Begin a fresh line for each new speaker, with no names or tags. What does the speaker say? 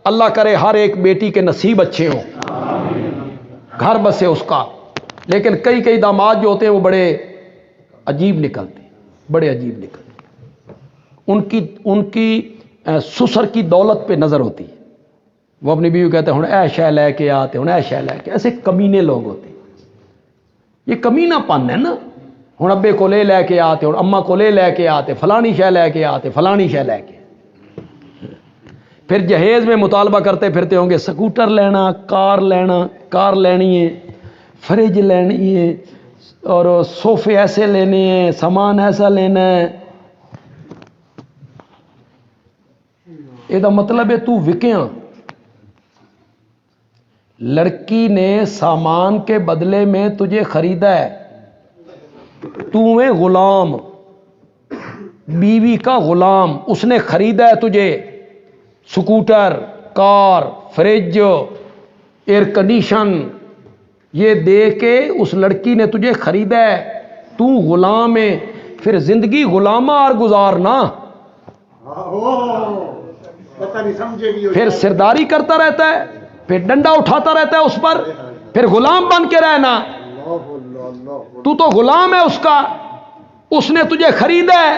اللہ کرے ہر ایک بیٹی کے نصیب اچھے ہوں، گھر بسے اس کا. لیکن کئی داماد جو ہوتے ہیں وہ بڑے عجیب نکلتے ہیں، بڑے عجیب نکلتے ہیں. ان کی سسر کی دولت پہ نظر ہوتی ہے. وہ اپنی بیوی کہتے ہیں ہن اے شے لے کے آتے، ہن اے شے لے کے. ایسے کمینے لوگ ہوتے ہیں. یہ کمینہ پن ہے نا. ہن ابے کو لے کے آتے، ہن اماں کو لے کے آتے، فلانی شے لے کے آتے، فلانی شے لے کے. پھر جہیز میں مطالبہ کرتے پھرتے ہوں گے سکوٹر لینا، کار لینی ہے، فریج لینی ہے، اور صوفے ایسے لینے ہیں، سامان ایسا لینا ہے. یہ مطلب ہے تو وکیاں. لڑکی نے سامان کے بدلے میں تجھے خریدا ہے، تو ہے غلام، بیوی کا غلام. اس نے خریدا ہے تجھے سکوٹر، کار، فریج، ایئر کنڈیشن، یہ دے کے اس لڑکی نے تجھے خریدا ہے. تو غلام ہے. پھر زندگی غلامہ اور گزارنا. پھر سرداری کرتا رہتا ہے، پھر ڈنڈا اٹھاتا رہتا ہے اس پر، پھر غلام بن کے رہنا. تو غلام ہے اس کا. اس نے تجھے خریدا ہے،